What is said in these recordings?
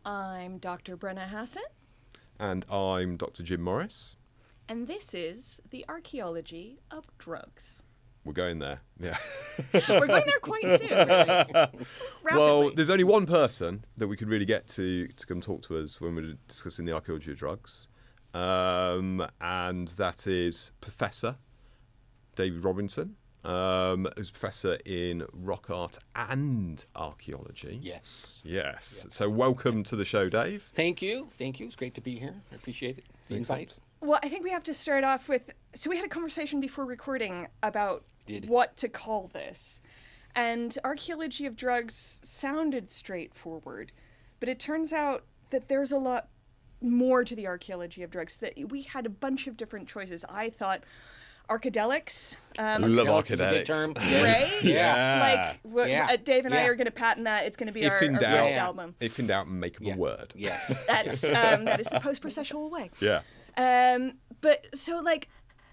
I'm Dr. Brenna Hassett. And I'm Dr. Jim Morris. And this is The Archaeology of Drugs. We're going there, yeah. We're going there quite soon, really. Well, there's only one person that we could really get to come talk to us when we're discussing the archaeology of drugs. And that is Professor Dave Robinson, who's a professor in rock art and archaeology. Yes. So welcome to the show, Dave. Thank you. It's great to be here. I appreciate it. The invite. Well, I think we have to start off with... So we had a conversation before recording about what to call this. And archaeology of drugs sounded straightforward. But it turns out that there's a lot more to the archaeology of drugs. That we had a bunch of different choices. I thought archedelics. Love archedelics. Is a good term. Right? Yeah. Dave and I are going to patent that. It's going to be our first album. If in doubt, make up a word. Yes. That is the post-processual way. Yeah.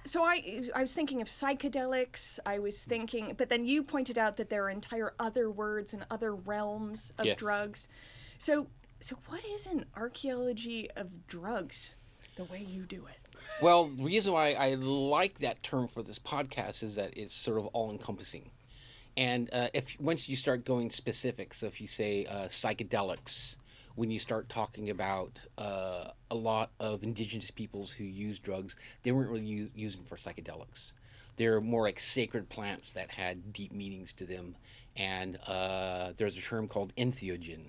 So I was thinking of psychedelics. I was thinking, but then you pointed out that there are entire other words and other realms of drugs. So what is an archaeology of drugs, the way you do it? Well, the reason why I like that term for this podcast is that it's sort of all-encompassing. And once you start going specific, so if you say psychedelics, when you start talking about a lot of indigenous peoples who use drugs, they weren't really using for psychedelics. They're more like sacred plants that had deep meanings to them. And there's a term called entheogen.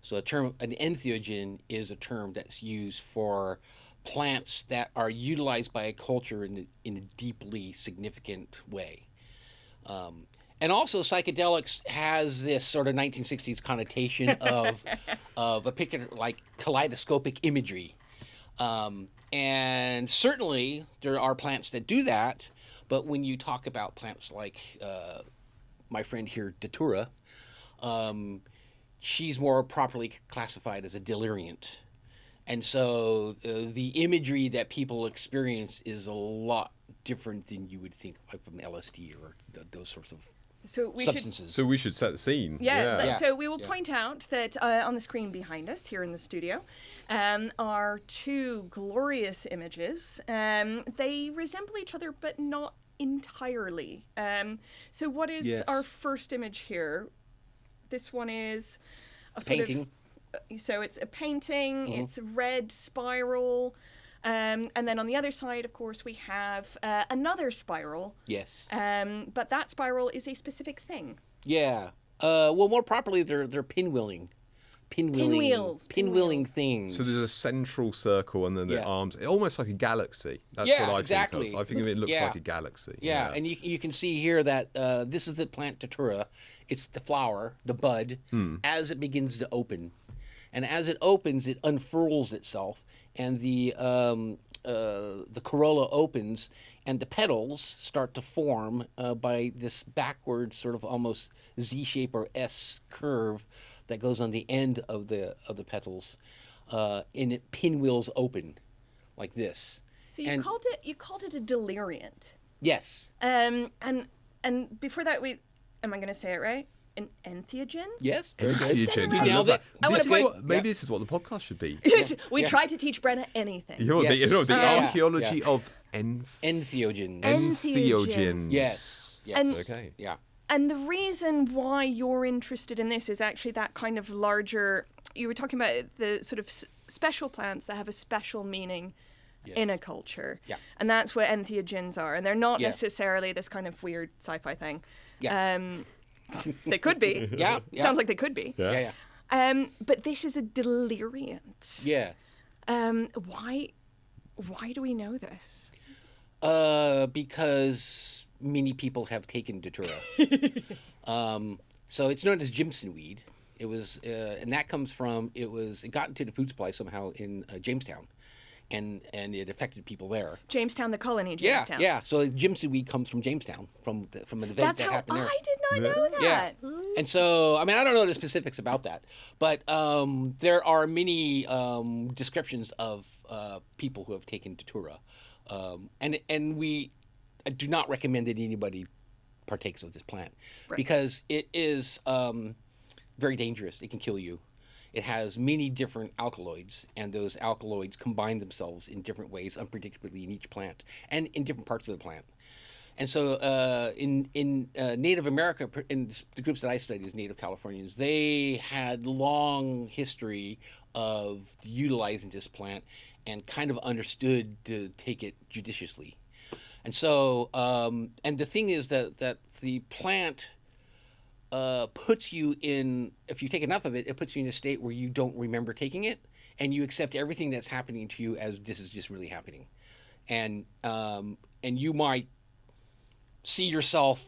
So an entheogen is a term that's used for plants that are utilized by a culture in a deeply significant way. And also, psychedelics has this sort of 1960s connotation of a picture like kaleidoscopic imagery. And certainly, there are plants that do that. But when you talk about plants like my friend here, datura, she's more properly classified as a deliriant. And so the imagery that people experience is a lot different than you would think, like from LSD or those sorts of substances. So we should set the scene. So we will point out that on the screen behind us here in the studio are two glorious images. They resemble each other, but not entirely. So what is our first image here? This one is a painting. So it's a painting. Mm-hmm. It's a red spiral. And then on the other side, of course, we have another spiral. Yes. But that spiral is a specific thing. Yeah. Well, more properly, they're pinwheeling. Pinwheeling things. So there's a central circle and then the arms, almost like a galaxy. That's what I exactly. think of. I think it looks like a galaxy. Yeah, and you can see here that this is the plant datura. It's the flower, the bud, as it begins to open. And as it opens, it unfurls itself, and the corolla opens, and the petals start to form by this backward sort of almost Z-shape or S curve that goes on the end of the petals, and it pinwheels open, like this. So you called it a deliriant. Yes. And before that, am I going to say it right? An entheogen? Yes. Entheogen. You nailed it. Maybe this is what the podcast should be. We try to teach Brenna anything. The archaeology of entheogens. Entheogens. Yes. Okay. Yeah. And the reason why you're interested in this is actually that kind of larger... You were talking about the sort of special plants that have a special meaning in a culture. Yeah. And that's what entheogens are. And they're not necessarily this kind of weird sci-fi thing. Yeah. They could be. Yeah. Sounds like they could be. Yeah. But this is a deliriant. Yes. Why do we know this? Because many people have taken datura. So it's known as Jimson weed. It was, and that comes from it got into the food supply somehow in Jamestown, and it affected people there. Jamestown, the colony, Jamestown. Yeah. So Jimson weed comes from Jamestown, from an event that happened there. I did not know that. Yeah. And so, I mean, I don't know the specifics about that, but there are many descriptions of people who have taken datura, and I do not recommend that anybody partakes of this plant because it is very dangerous. It can kill you. it has many different alkaloids, and those alkaloids combine themselves in different ways, unpredictably in each plant and in different parts of the plant. And so in Native America, in the groups that I studied as Native Californians, they had long history of utilizing this plant and kind of understood to take it judiciously. And so, and the thing is that the plant puts you in, if you take enough of it, it puts you in a state where you don't remember taking it, and you accept everything that's happening to you as this is just really happening. And you might see yourself,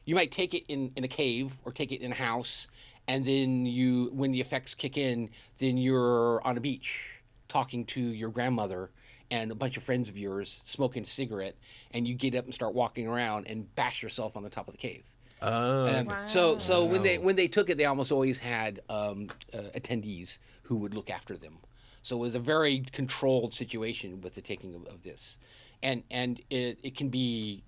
you might take it in a cave or take it in a house, and then when the effects kick in, then you're on a beach talking to your grandmother and a bunch of friends of yours smoking a cigarette, and you get up and start walking around and bash yourself on the top of the cave. Wow. So when they took it, they almost always had attendees who would look after them. So it was a very controlled situation with the taking of this, and it can be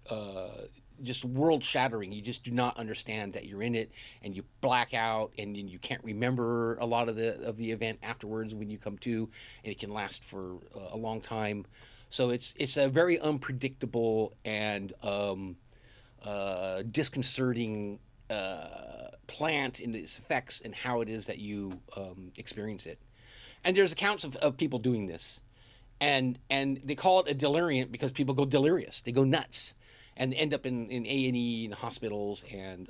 just world shattering. You just do not understand that you're in it, and you black out, and then you can't remember a lot of the event afterwards when you come to, and it can last for a long time. So it's a very unpredictable and disconcerting plant in its effects and how it is that you experience it. And there's accounts of people doing this, and they call it a deliriant because people go delirious, they go nuts, and end up in A&E and hospitals and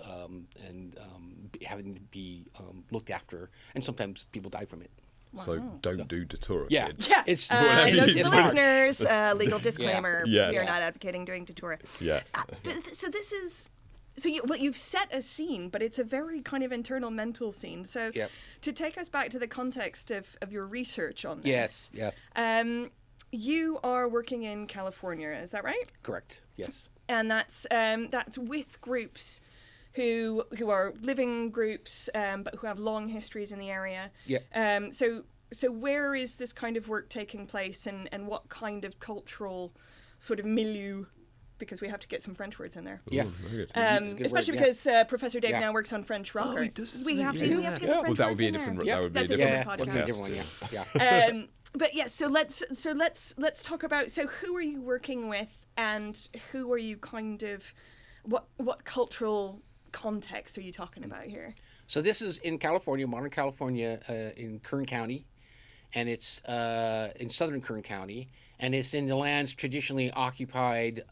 having to be looked after, and sometimes people die from it. So don't do datura. Yeah, kids. Yeah, it's the listeners, legal disclaimer: Yeah. we are not advocating doing datura. Yeah. So this is, you've set a scene, but it's a very kind of internal mental scene. So Yep. to take us back to the context of your research on this, Yes, yeah, you are working in California, is that right? correct, yes. And that's with groups who are living groups, but who have long histories in the area. Yeah. So where is this kind of work taking place, and what kind of cultural sort of milieu? Because we have to get some French words in there. Yeah. Ooh, very good. Especially word, because Professor Dave Yeah. now works on French rock art. he does, doesn't we he? have to Yeah. get the French Well, that would words be a in there. different. Yeah. That would be a That's a different different Yeah, podcast. one, yeah. But yes, so let's talk about, so who are you working with, and who are you kind of, what cultural context are you talking about here? So this is in California, modern California, in Kern County, and it's in southern Kern County, and it's in the lands traditionally occupied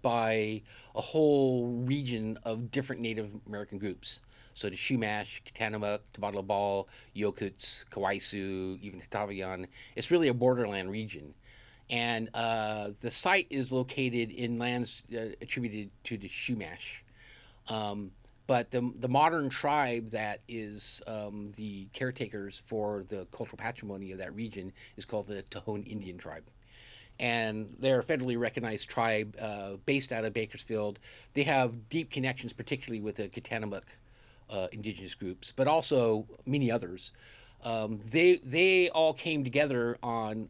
by a whole region of different Native American groups. So the Chumash, Katanamak, Tabatabal, Yokuts, Kawaisu, even Tatavian. It's really a borderland region. And the site is located in lands attributed to the Chumash. But the modern tribe that is the caretakers for the cultural patrimony of that region is called the Tohono Indian tribe. And they're a federally recognized tribe based out of Bakersfield. They have deep connections, particularly with the Katanamak indigenous groups, but also many others. They all came together on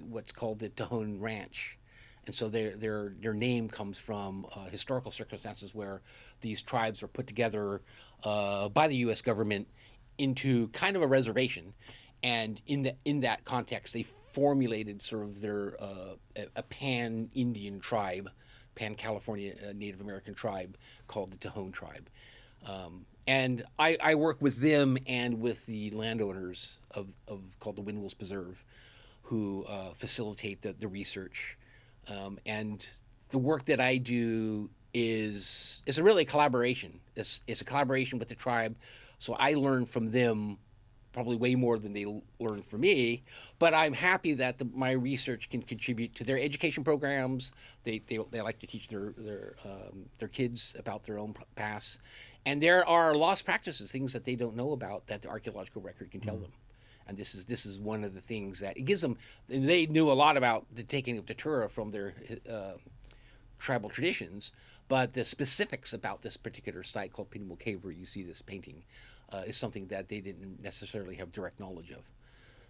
what's called the Tohono Ranch. And so their name comes from historical circumstances where these tribes were put together by the U.S. government into kind of a reservation, and in that context, they formulated sort of their a pan-Indian tribe, pan-California Native American tribe called the Tohono tribe. And I work with them and with the landowners of called the Wind Wolves Preserve, who facilitate the research. And the work that I do is really a collaboration. It's a collaboration with the tribe. So I learn from them probably way more than they learn from me. But I'm happy that my research can contribute to their education programs. They like to teach their kids about their own past. And there are lost practices, things that they don't know about that the archaeological record can tell them. And this is one of the things that it gives them. They knew a lot about the taking of datura from their tribal traditions, but the specifics about this particular site called Pinnacle Cave, where you see this painting, is something that they didn't necessarily have direct knowledge of.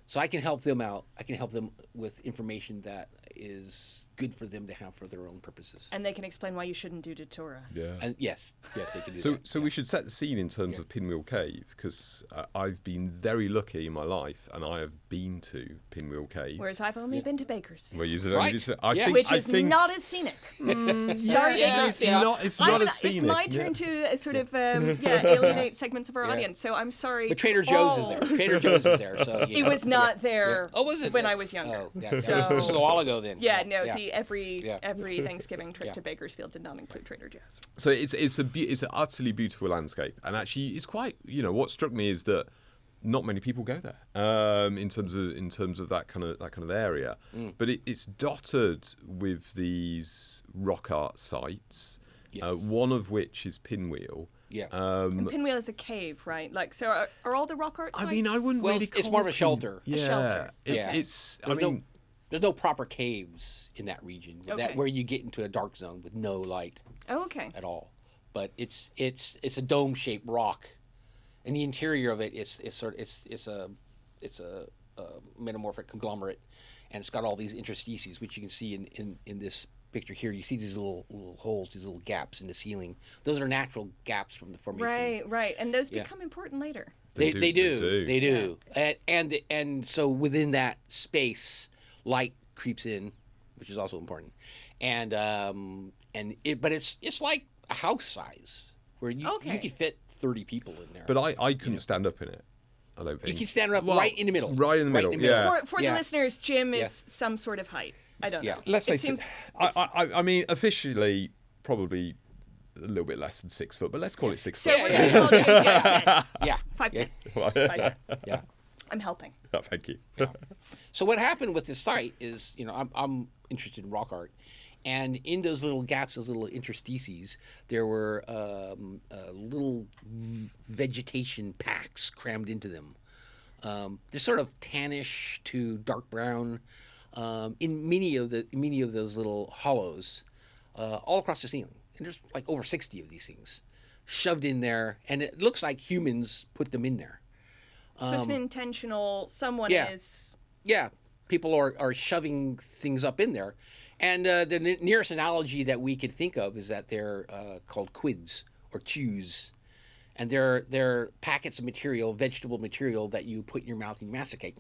So I can help them out. I can help them with information that is good for them to have for their own purposes. And they can explain why you shouldn't do datura. Yeah. And yes, they can do that. So we should set the scene in terms of Pinwheel Cave, because I've been very lucky in my life, and I have been to Pinwheel Cave. Whereas I've only been to Bakersfield. Where you've Right. only been to, Yeah. Which is not as scenic. Sorry, Bakersfield. It's not as scenic. It's my turn to sort of alienate segments of our audience, so I'm sorry. But Trader Joe's is there. Trader Joe's is there. So It was not there Oh, was it? when I was younger. Oh, yeah. So- This was a while ago then. Every Thanksgiving trip to Bakersfield did not include Trader Joe's. So it's an utterly beautiful landscape, and actually it's quite, what struck me is that not many people go there in terms of that kind of area, but it's dotted with these rock art sites, one of which is Pinwheel. Yeah. And Pinwheel is a cave, right? Like, so are all the rock art sites? I mean, I wouldn't really call it's more of a shelter. Yeah, A shelter. It's. There's no proper caves in that region Okay. where you get into a dark zone with no light Okay. at all. But it's a dome-shaped rock, and the interior of it is a metamorphic conglomerate, and it's got all these interstices, which you can see in this picture here. You see these little holes, these little gaps in the ceiling. Those are natural gaps from the formation. Right. And those become important later. They do. And so within that space, light creeps in, which is also important. But it's like a house size where you could fit 30 people in there. But I couldn't stand up in it. I don't think You can stand up right in the middle. Right in the middle. Yeah. For the listeners, Jim is some sort of height. I don't know. Let's say seems- I mean, officially, probably a little bit less than 6 foot, but let's call it 6 So foot. we're going to call Jim 5'10". Yeah. 5'10". Yeah. 5'10". Yeah. I'm helping. Oh, thank you. So what happened with this site is, I'm interested in rock art, and in those little gaps, those little interstices, there were little vegetation packs crammed into them. They're sort of tannish to dark brown in many of those little hollows all across the ceiling. And there's like over 60 of these things shoved in there, and it looks like humans put them in there. So it's an intentional, someone is... Yeah, people are shoving things up in there. And the nearest analogy that we could think of is that they're called quids or chews. And they're packets of material, vegetable material, that you put in your mouth and you masticate.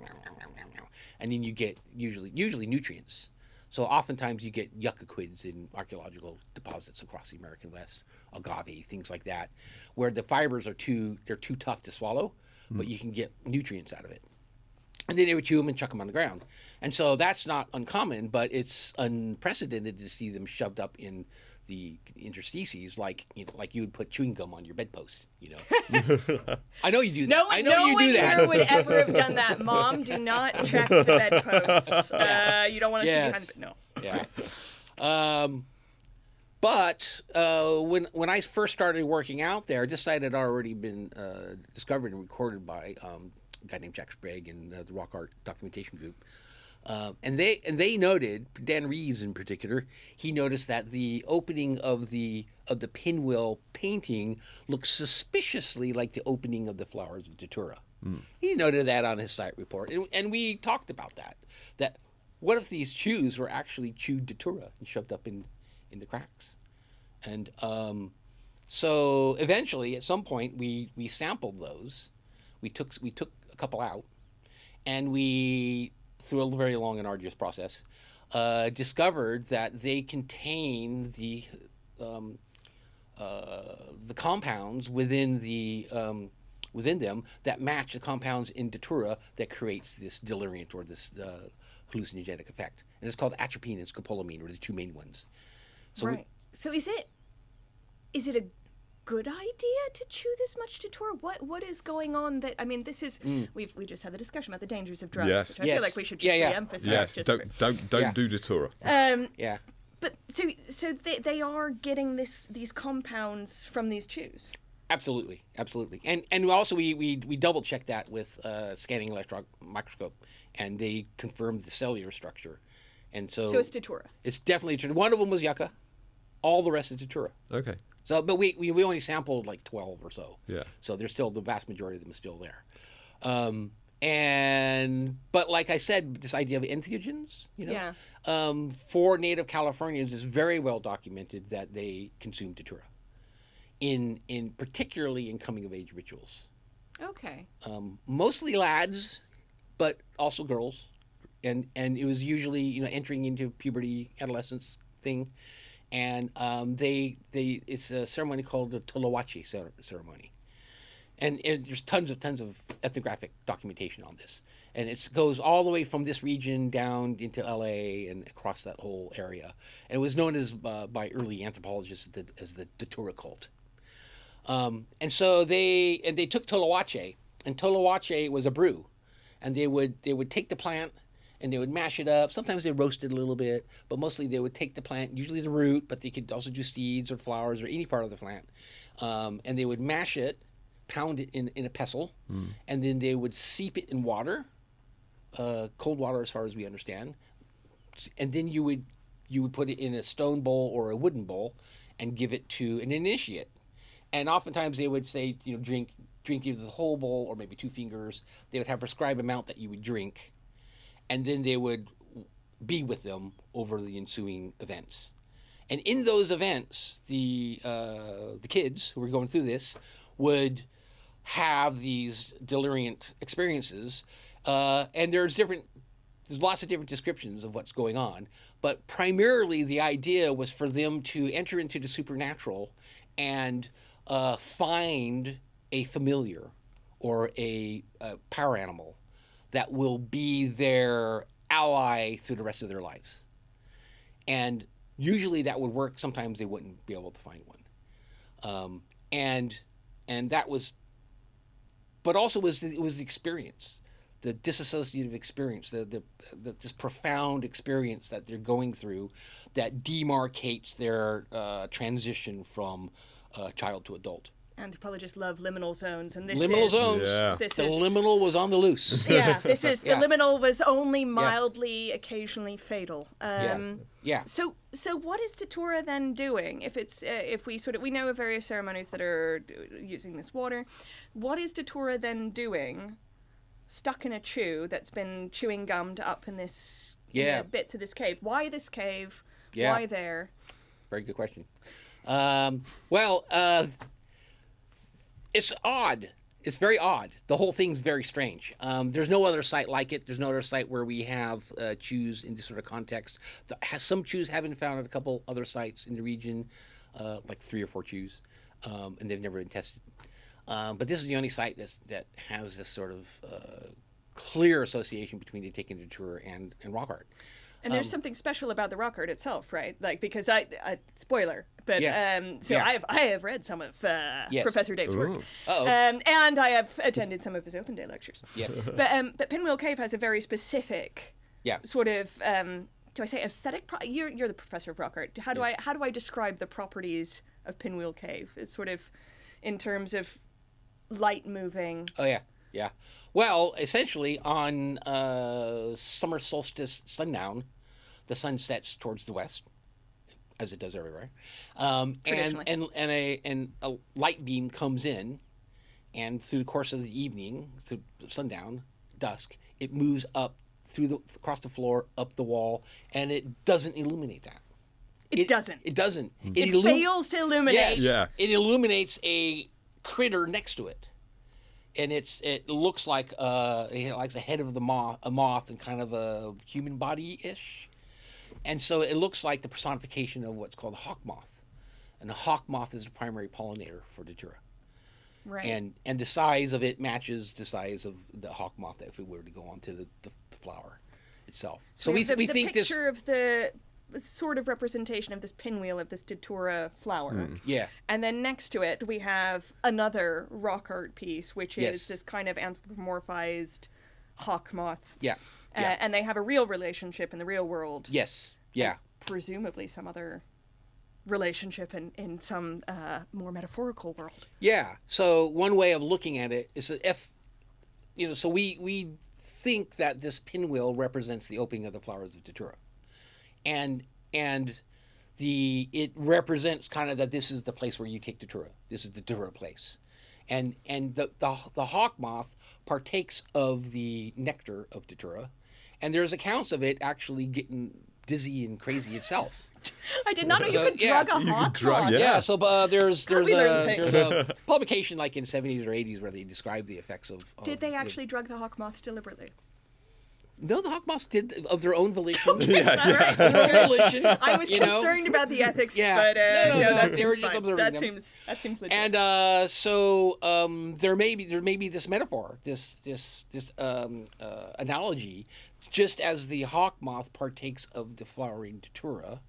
And then you get usually nutrients. So oftentimes you get yucca quids in archaeological deposits across the American West, agave, things like that, where the fibers are too tough to swallow, but you can get nutrients out of it. And then they would chew them and chuck them on the ground. And so that's not uncommon, but it's unprecedented to see them shoved up in the interstices, like you would put chewing gum on your bedpost. I know you do that. No I know you do that. here would ever have done that. Mom, do not check the bedposts. You don't want to see behind the bed. No. Yeah. But when I first started working out there, this site had already been discovered and recorded by a guy named Jack Sprague and the Rock Art Documentation Group. And they noted, Dan Reeves in particular, he noticed that the opening of the pinwheel painting looks suspiciously like the opening of the flowers of datura. He noted that on his site report, and we talked about that what if these chews were actually chewed datura and shoved up in the cracks? And so eventually, at some point, we sampled those. We took a couple out, and we, through a very long and arduous process, discovered that they contain the compounds within them that match the compounds in datura that creates this deliriant or this hallucinogenic effect, and it's called atropine and scopolamine, are the two main ones. So right. So is it a good idea to chew this much datura? What is going on? That, I mean, this is we just had the discussion about the dangers of drugs. Yes. Which I feel like we should just re-emphasize. Yes. Just Don't do datura. Yeah. But so they are getting these compounds from these chews. Absolutely. And also we double checked that with scanning electron microscope, and they confirmed the cellular structure. And so it's datura. It's definitely datura. One of them was yucca. All the rest is datura. Okay. So, but we only sampled like 12 or so. Yeah. So there's still, the vast majority of them is still there. But like I said, this idea of entheogens, for native Californians, it's very well documented that they consume datura, particularly in coming of age rituals. Okay. Mostly lads, but also girls, and it was usually entering into puberty, adolescence thing, and it's a ceremony called the Tolowache ceremony. And there's tons of ethnographic documentation on this. And it goes all the way from this region down into LA and across that whole area. And it was known as by early anthropologists as the datura cult. And so they took Tolowache, and Tolowache was a brew. And they would take the plant and they would mash it up. Sometimes they roast it a little bit, but mostly they would take the plant, usually the root, but they could also do seeds or flowers or any part of the plant. And they would mash it, pound it in a pestle, and then they would seep it in water, cold water as far as we understand, and then you would put it in a stone bowl or a wooden bowl and give it to an initiate. And oftentimes they would say, drink either the whole bowl or maybe 2 fingers. They would have a prescribed amount that you would drink, and then they would be with them over the ensuing events. And in those events, the kids who were going through this would have these deliriant experiences, and there's lots of different descriptions of what's going on, but primarily the idea was for them to enter into the supernatural and find a familiar or a power animal that will be their ally through the rest of their lives. And usually that would work. Sometimes they wouldn't be able to find one. And that was, but also it was the experience, the disassociative experience, this profound experience that they're going through that demarcates their transition from child to adult. Anthropologists love liminal zones, and liminal zones. Yeah. Liminal was on the loose. Yeah, the liminal was only mildly, occasionally fatal. Yeah. So what is datura then doing? If we know of various ceremonies that are using this water, what is datura then doing? Stuck in a chew that's been chewing gummed up in this bits of this cave. Why this cave? Yeah. Why there? Very good question. It's odd. It's very odd. The whole thing's very strange. There's no other site like it. There's no other site where we have chews in this sort of context. Some chews have been found at a couple other sites in the region, like 3 or 4 chews, and they've never been tested. But this is the only site that has this sort of clear association between the taking datura and rock art. And there's something special about the rock art itself, right? Like, because I spoiler, but I have read some of Professor Dave's work, and I have attended some of his open day lectures. Yes. But Pinwheel Cave has a very specific sort of do I say aesthetic? You're the professor of rock art. How do I describe the properties of Pinwheel Cave? It's sort of in terms of light moving. Oh yeah. Yeah. Well, essentially on summer solstice sundown, the sun sets towards the west, as it does everywhere, and a light beam comes in, and through the course of the evening, to sundown, dusk, it moves up across the floor, up the wall, and it doesn't illuminate that. It doesn't. It doesn't. It fails to illuminate. Yes. Yeah. It illuminates a critter next to it. And it looks like the head of a moth and kind of a human body-ish. And so it looks like the personification of what's called a hawkmoth. And the hawkmoth is the primary pollinator for datura. Right. And the size of it matches the size of the hawkmoth if it were to go onto the flower itself. So we think the picture of the sort of representation of this pinwheel of this datura flower. Yeah. And then next to it we have another rock art piece, which is this kind of anthropomorphized hawk moth. Yeah. And they have a real relationship in the real world. Yes. Yeah. Presumably some other relationship in some more metaphorical world. Yeah. So one way of looking at it is that so we think that this pinwheel represents the opening of the flowers of datura. And it represents kind of that this is the place where you take datura. This is the datura place, and the hawk moth partakes of the nectar of datura, and there's accounts of it actually getting dizzy and crazy itself. I did not know you could drug a hawk moth. Yeah, so there's we learn things. a publication like in 70s or 80s where they describe the effects of Did they actually drug the hawk moths deliberately? No, the hawkmoths did of their own volition. Their own volition. I was concerned about the ethics, but no, they were just observing them. That seems legit. And so there may be this metaphor, this analogy, just as the hawk moth partakes of the flowering datura,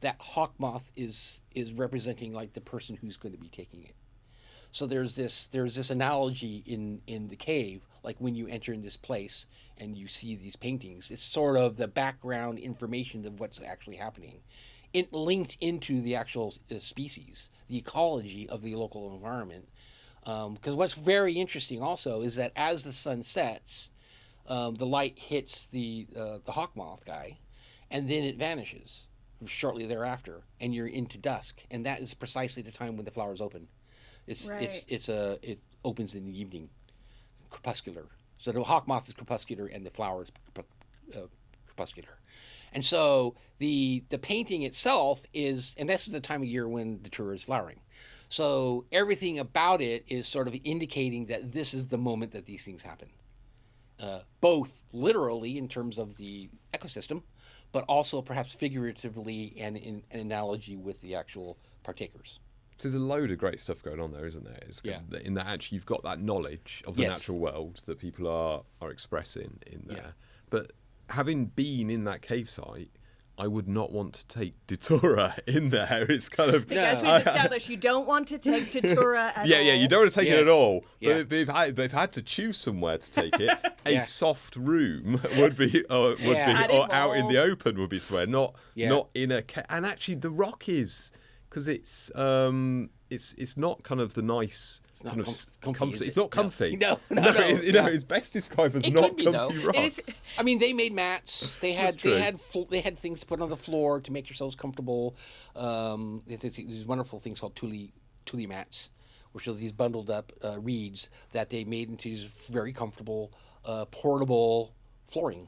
that hawk moth is representing like the person who's going to be taking it. So there's this analogy in the cave, like when you enter in this place and you see these paintings, it's sort of the background information of what's actually happening, linked into the actual species, the ecology of the local environment. Because what's very interesting also is that as the sun sets, the light hits the hawk moth guy, and then it vanishes shortly thereafter, and you're into dusk, and that is precisely the time when the flowers open. It opens in the evening, crepuscular. So the hawk moth is crepuscular and the flower is crepuscular. And so the painting itself is, and this is the time of year when datura is flowering. So everything about it is sort of indicating that this is the moment that these things happen. Both literally in terms of the ecosystem, but also perhaps figuratively and in an analogy with the actual partakers. There's a load of great stuff going on there, isn't there? It's good that in that actually you've got that knowledge of the natural world that people are expressing in there. Yeah. But having been in that cave site, I would not want to take datura in there. It's kind of because we've established you don't want to take datura at all. Yeah, you don't want to take it at all. But they've had to choose somewhere to take it. A soft room would be or out in the open would be somewhere, not in a cave. And actually, the rock is. Because it's not kind of the nice kind of comfy. It's not comfy. No. It's best described as not comfy rock. I mean, they made mats. They had things to put on the floor to make yourselves comfortable. These wonderful things called tule mats, which are these bundled up reeds that they made into these very comfortable portable flooring.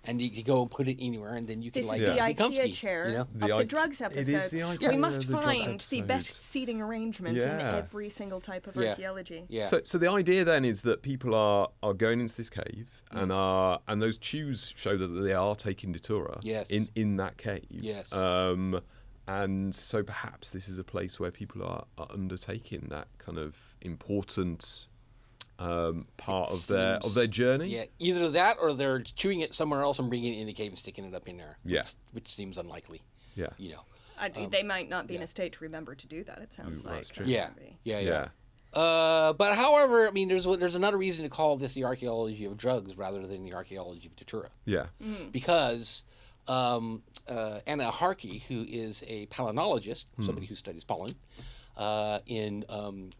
And you could go and put it anywhere, and then you can This is the IKEA chair of the drugs episode. It is the IKEA we must find the best seating arrangement in every single type of archaeology. Yeah. So the idea then is that people are going into this cave, and those chews show that they are taking datura in that cave. Yes. And so perhaps this is a place where people are undertaking that kind of important part of their journey. Yeah, either that or they're chewing it somewhere else and bringing it in the cave and sticking it up in there. Yeah, which seems unlikely. Yeah, they might not be in a state to remember to do that. It sounds like. That's true. Yeah. But however, I mean, there's another reason to call this the archaeology of drugs rather than the archaeology of datura. Yeah, because Anna Harkey, who is a palynologist, somebody who studies pollen. In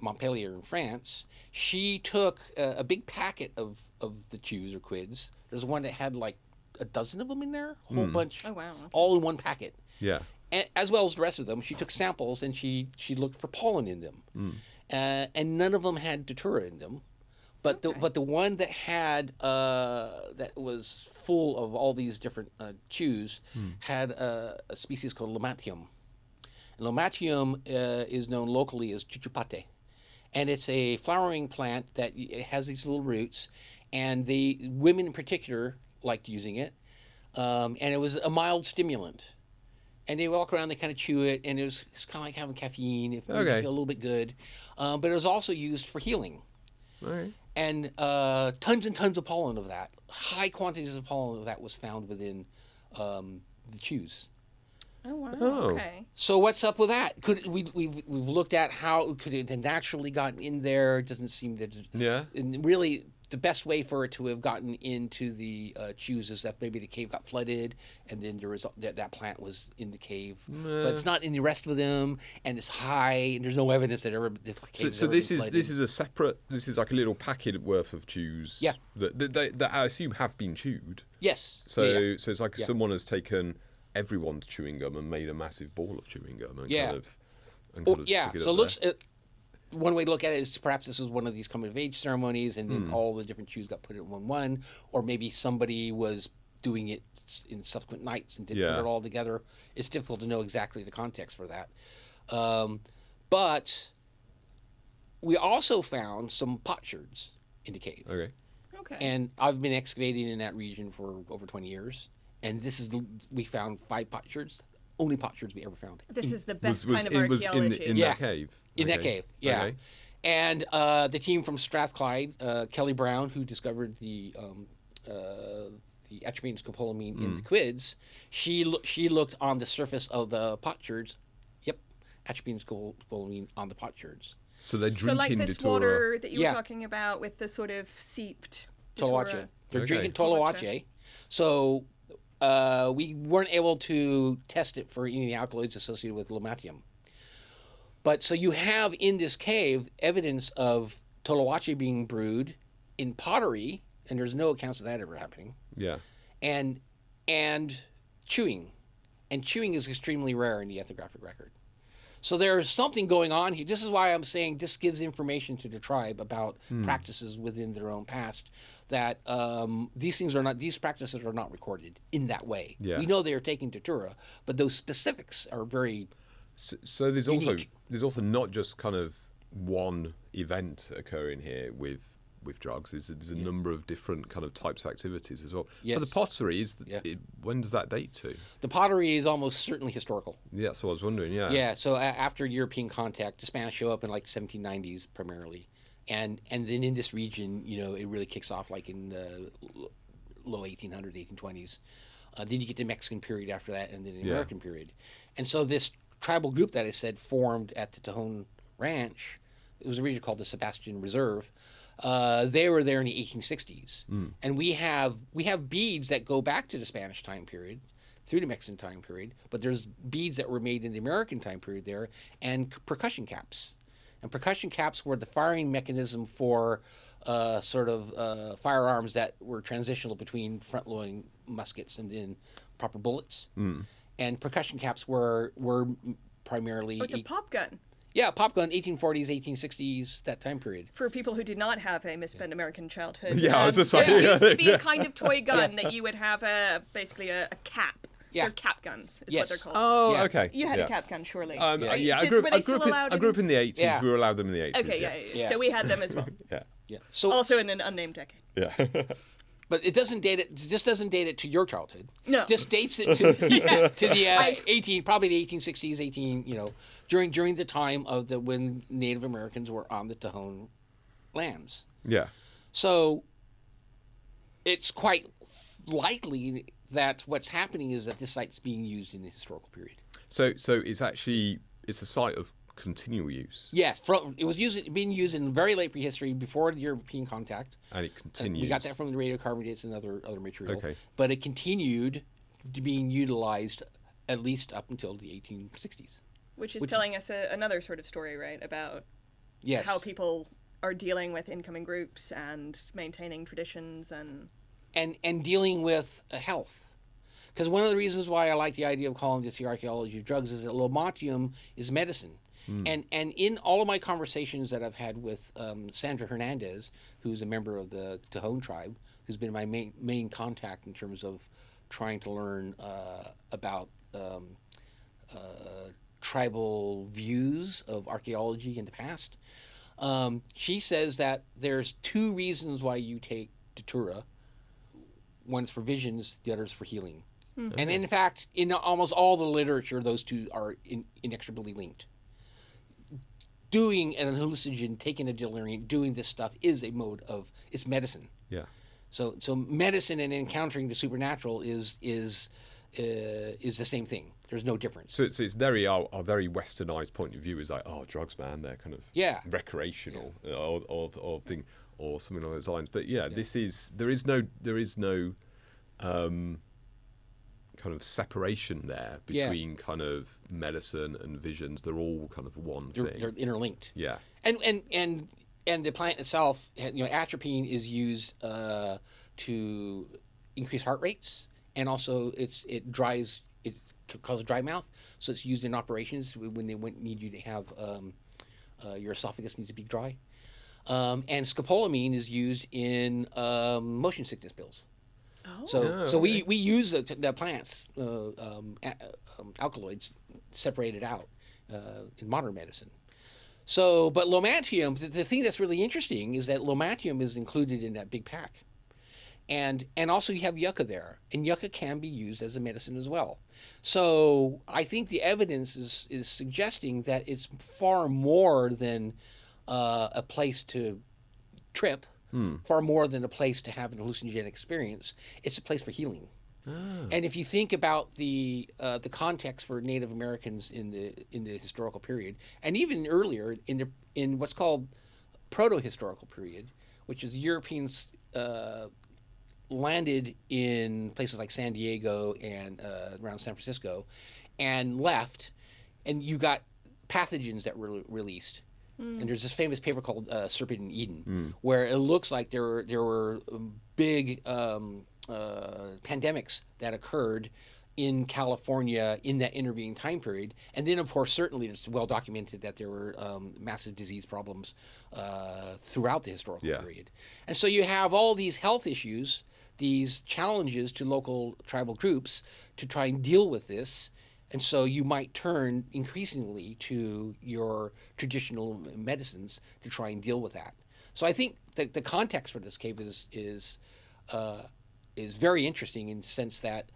Montpellier in France, she took a big packet of the chews or quids. There's one that had like a dozen of them in there, a whole bunch, all in one packet. Yeah. And, as well as the rest of them, she took samples and she looked for pollen in them, and none of them had datura in them, but the one that had that was full of all these different chews had a species called Lomatium. Lomatium is known locally as chuchupate, and it's a flowering plant that has these little roots, and the women in particular liked using it, and it was a mild stimulant. And they walk around, they kind of chew it, and it's kind of like having caffeine. It made you feel a little bit good, but it was also used for healing. Right. And tons and tons of pollen of that, high quantities of pollen of that was found within the chews. Oh wow! Okay. So what's up with that? We've looked at how could it have naturally gotten in there? It doesn't seem that. Yeah. And really, the best way for it to have gotten into the chews is that maybe the cave got flooded, and then there was that plant was in the cave, but it's not in the rest of them, and it's high, and there's no evidence that ever. So this is a separate. This is like a little packet worth of chews. Yeah. That I assume have been chewed. Yes. So it's like someone has taken everyone's chewing gum and made a massive ball of chewing gum and kind of stick it so up one way to look at it is perhaps this is one of these coming of age ceremonies, and then all the different Jews got put in one, or maybe somebody was doing it in subsequent nights and didn't put it all together. It's difficult to know exactly the context for that. But we also found some potsherds in the cave. Okay. And I've been excavating in that region for over 20 years, and we found 5 potsherds. Only potsherds we ever found. This is the best kind of archaeology. In that cave? In that cave, yeah. Okay. And the team from Strathclyde, Kelly Brown, who discovered the atropine scopolamine in the quids, she looked on the surface of the potsherds. Yep, atropine scopolamine on the potsherds. So they're drinking like this datura. water that you were talking about with the sort of seeped Toloache. They're drinking Toloache. So we weren't able to test it for any of the alkaloids associated with lomatium. But so you have in this cave evidence of Toloache being brewed in pottery, and there's no accounts of that ever happening. Yeah. And chewing. And chewing is extremely rare in the ethnographic record. So there's something going on here. This is why I'm saying this gives information to the tribe about practices within their own past that these practices are not recorded in that way. Yeah. We know they are taking datura, but those specifics are very So there's unique. also not just kind of one event occurring here with drugs. There's a number of different kind of types of activities as well. Yes. For the pottery, when does that date to? The pottery is almost certainly historical. Yeah, that's what I was wondering. Yeah. Yeah. So after European contact, the Spanish show up in like the 1790s primarily, and then in this region, it really kicks off like in the low 1800s, 1820s. Then you get the Mexican period after that, and then the American period. And so this tribal group that I said formed at the Tejon Ranch. It was a region called the Sebastian Reserve. They were there in the 1860s, and we have beads that go back to the Spanish time period, through the Mexican time period. But there's beads that were made in the American time period there, and percussion caps. And percussion caps were the firing mechanism for firearms that were transitional between front-loading muskets and then proper bullets. And percussion caps were primarily. Oh, it's a pop gun. Yeah, pop gun, 1840s, 1860s, that time period. For people who did not have a misspent American childhood. Yeah, I was just saying. It used to be a kind of toy gun that you would have basically a cap. Yeah. They're cap guns is what they're called. Oh, Yeah. okay. You had a cap gun, surely. I Were they still allowed I grew up in the 80s. Yeah. We were allowed them in the 80s. Okay, Yeah. So we had them as well. Yeah. So, Also in an unnamed decade. Yeah. but it doesn't date it. Just doesn't date it to your childhood. No. Just dates it to the probably the 1860s, during the time of when Native Americans were on the Tejon lands. Yeah. So it's quite likely that what's happening is that this site's being used in the historical period. So it's a site of continual use. Yes, it was being used in very late prehistory before the European contact. And it continues. We got that from the radiocarbon dates and other material. Okay. But it continued to being utilized at least up until the 1860s. Which is telling us another sort of story, right? About how people are dealing with incoming groups and maintaining traditions and dealing with health. Because one of the reasons why I like the idea of calling this the archaeology of drugs is that lomatium is medicine. And in all of my conversations that I've had with Sandra Hernandez, who's a member of the Tejon tribe, who's been my main contact in terms of trying to learn about tribal views of archaeology in the past, she says that there's 2 reasons why you take datura. One's for visions, the other's for healing. Mm-hmm. And in fact, in almost all the literature, those 2 are inextricably linked. Doing an hallucinogen, taking a delirium, doing this stuff is a mode of, it's medicine. Yeah. So medicine and encountering the supernatural is the same thing. There's no difference. So it's very our very westernized point of view is like, oh, drugs, man, they're kind of recreational or thing or something along those lines. But this is there is no kind of separation there between kind of medicine and visions. They're all kind of one thing. They're interlinked. Yeah. And the plant itself, atropine is used to increase heart rates, and also it causes dry mouth, so it's used in operations when they need you to have your esophagus needs to be dry. And scopolamine is used in motion sickness pills. Oh. So we use the plants, alkaloids, separated out in modern medicine. So, but lomatium, the thing that's really interesting is that lomatium is included in that big pack. And also you have yucca there, and yucca can be used as a medicine as well. So I think the evidence is suggesting that it's far more than a place to trip, far more than a place to have an hallucinogenic experience. It's a place for healing. And if you think about the context for Native Americans in the historical period, and even earlier in what's called proto-historical period, which is Europeans landed in places like San Diego and around San Francisco, and left, and you got pathogens that were released. And there's this famous paper called Serpent in Eden, where it looks like there were big pandemics that occurred in California in that intervening time period. And then, of course, certainly it's well documented that there were massive disease problems throughout the historical period. And so you have all these health issues, these challenges to local tribal groups to try and deal with this. And so you might turn increasingly to your traditional medicines to try and deal with that. So I think that the context for this cave is very interesting in the sense that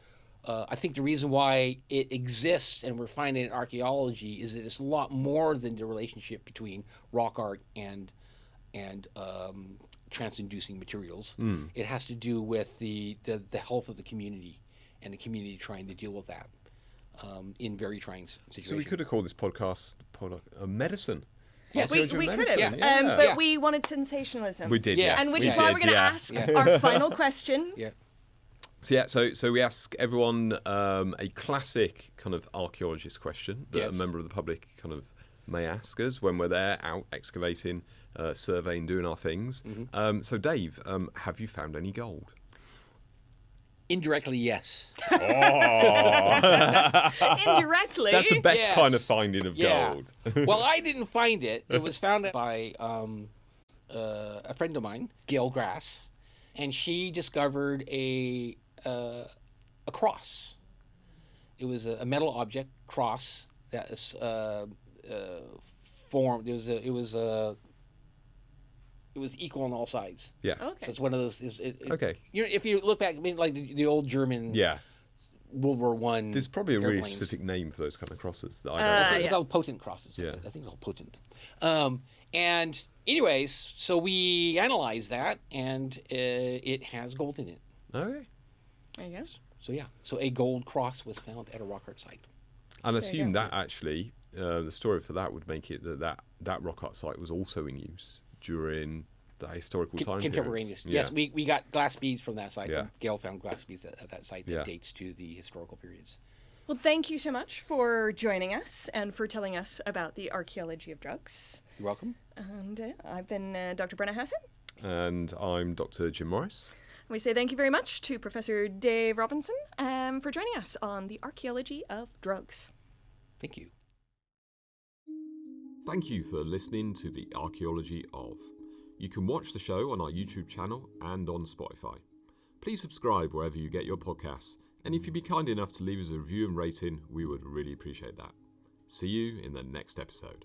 I think the reason why it exists and we're finding it in archaeology is that it's a lot more than the relationship between rock art and trance-inducing materials. It has to do with the health of the community and the community trying to deal with that. In very trying situations. So we could have called this podcast medicine. Yes, we could have, Yeah. but we wanted sensationalism. We did, yeah. And which is why we're going to ask our final question. Yeah. So we ask everyone a classic kind of archaeologist question that a member of the public kind of may ask us when we're there out excavating, surveying, doing our things. So Dave, have you found any gold? Indirectly, yes. Indirectly? That's the best kind of finding of gold. Well, I didn't find it. It was found by a friend of mine, Gail Grass, and she discovered a cross. It was a metal object cross that is formed. It was equal on all sides. Yeah. Okay. So it's one of those. Okay. You know, if you look back, I mean, like the old German. World War I. There's probably a really specific name for those kind of crosses that I don't know. They're called potent crosses. Yeah. I think they're called potent. And anyways, so we analyzed that, and it has gold in it. Okay. I guess. So yeah, so a gold cross was found at a rock art site. And I assume that actually, the story for that would make it that rock art site was also in use during the historical time Contemporaneous. periods. Yes, we got glass beads from that site. Yeah. Gail found glass beads at that site that dates to the historical periods. Well, thank you so much for joining us and for telling us about the archaeology of drugs. You're welcome. And I've been Dr. Brenna Hassett. And I'm Dr. Jim Morris. We say thank you very much to Professor Dave Robinson for joining us on the archaeology of drugs. Thank you. Thank you for listening to the Archaeology of. You can watch the show on our YouTube channel and on Spotify. Please subscribe wherever you get your podcasts, and if you'd be kind enough to leave us a review and rating, we would really appreciate that. See you in the next episode.